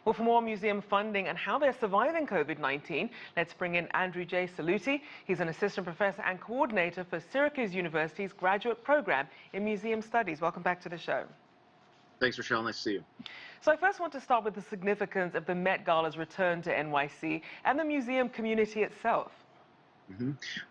Well, for more museum funding and how they're surviving COVID-19, let's bring in Andrew J. Saluti. He's an assistant professor and coordinator for Syracuse University's graduate program in museum studies. Welcome back to the show. Thanks, Rachelle. Nice to see you. So I first want to start with the significance of the Met Gala's return to NYC and the museum community itself.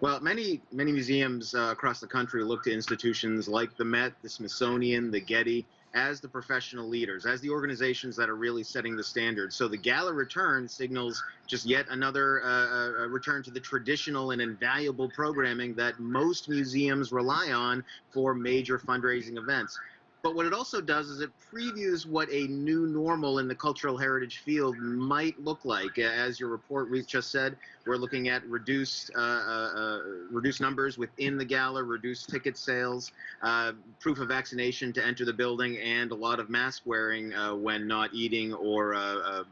Well, many museums across the country look to institutions like the Met, the Smithsonian, the Getty as the professional leaders, as the organizations that are really setting the standard. So the gala return signals just yet another return to the traditional and invaluable programming that most museums rely on for major fundraising events. But what it also does is it previews what a new normal in the cultural heritage field might look like. As your report just said, we're looking at reduced numbers within the gala, reduced ticket sales, proof of vaccination to enter the building, and a lot of mask wearing when not eating or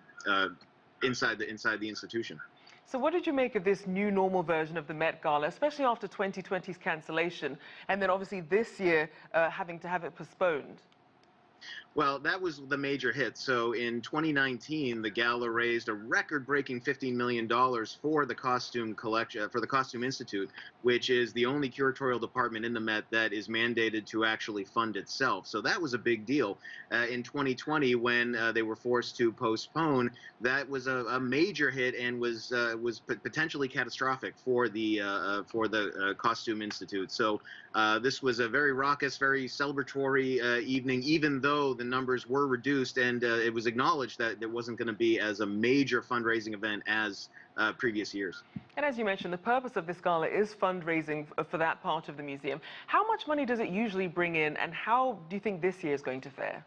inside the institution. So what did you make of this new normal version of the Met Gala, especially after 2020's cancellation, and then obviously this year having to have it postponed? Well, that was the major hit. So in 2019, the gala raised a record-breaking $15 million for the Costume Collection, for the Costume Institute, which is the only curatorial department in the Met that is mandated to actually fund itself. So that was a big deal. In 2020, when they were forced to postpone, that was a major hit and was potentially catastrophic for the Costume Institute. So this was a very raucous, very celebratory evening, even though the numbers were reduced, and it was acknowledged that it wasn't going to be as a major fundraising event as previous years. And as you mentioned, the purpose of this gala is fundraising for that part of the museum. How much money does it usually bring in, and how do you think this year is going to fare?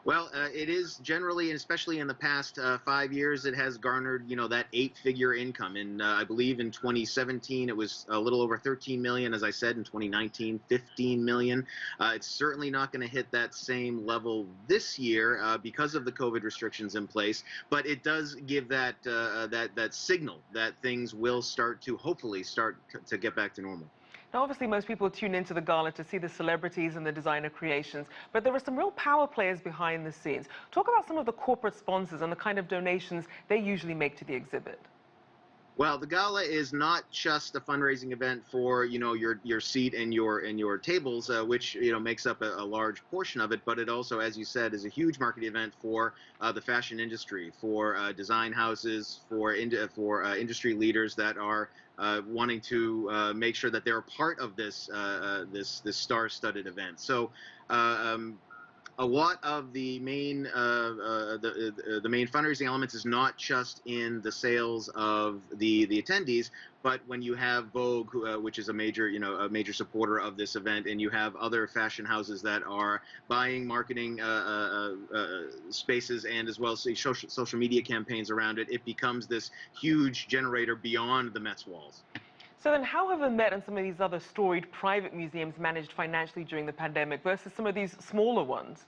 Well, it is generally, and especially in the past 5 years, it has garnered, that 8-figure income. And I believe in 2017, it was a little over 13 million. As I said, in 2019, 15 million. It's certainly not going to hit that same level this year because of the COVID restrictions in place. But it does give that that signal that things will hopefully start to get back to normal. Now, obviously, most people tune into the gala to see the celebrities and the designer creations, but there are some real power players behind the scenes. Talk about some of the corporate sponsors and the kind of donations they usually make to the exhibit. Well, the gala is not just a fundraising event for your seat and your tables, which makes up a large portion of it, but it also, as you said, is a huge marketing event for the fashion industry, for design houses, for industry leaders that are wanting to make sure that they're a part of this star-studded event. So. A lot of the main main fundraising elements is not just in the sales of the attendees, but when you have Vogue, which is a major supporter of this event, and you have other fashion houses that are buying marketing spaces and as well as social media campaigns around it, it becomes this huge generator beyond the Met's walls. So then how have the Met and some of these other storied private museums managed financially during the pandemic versus some of these smaller ones?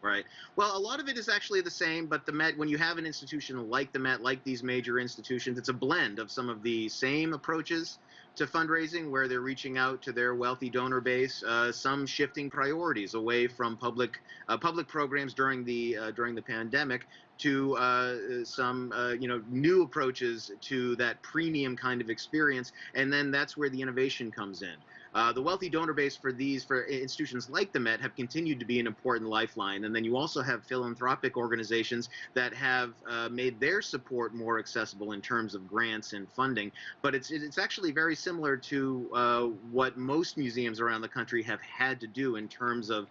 Right. Well, a lot of it is actually the same, but the Met, when you have an institution like the Met, like these major institutions, it's a blend of some of the same approaches to fundraising where they're reaching out to their wealthy donor base, some shifting priorities away from public programs during the pandemic to some new approaches to that premium kind of experience, and then that's where the innovation comes in. The wealthy donor base for institutions like the Met have continued to be an important lifeline, and then you also have philanthropic organizations that have made their support more accessible in terms of grants and funding. But it's actually very similar to what most museums around the country have had to do in terms of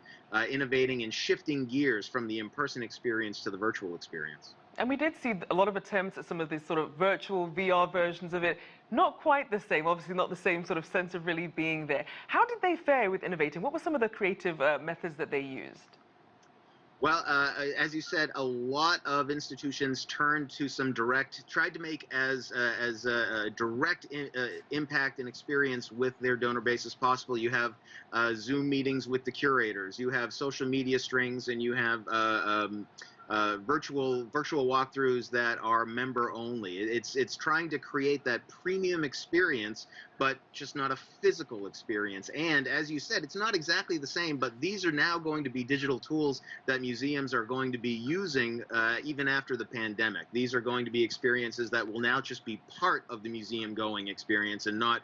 innovating and shifting gears from the in-person experience to the virtual experience. And we did see a lot of attempts at some of these sort of virtual VR versions of it. Not quite the same, obviously not the same sort of sense of really being there. How did they fare with innovating? What were some of the creative methods that they used? Well, as you said, a lot of institutions turned to tried to make as direct impact and experience with their donor base as possible. You have Zoom meetings with the curators, you have social media strings, and you have virtual walkthroughs that are member only. It's trying to create that premium experience, but just not a physical experience. And as you said, it's not exactly the same, but these are now going to be digital tools that museums are going to be using even after the pandemic. These are going to be experiences that will now just be part of the museum going experience and not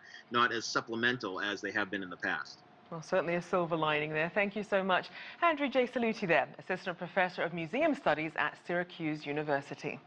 as supplemental as they have been in the past. Well, certainly a silver lining there. Thank you so much. Andrew J. Saluti there, Assistant Professor of Museum Studies at Syracuse University.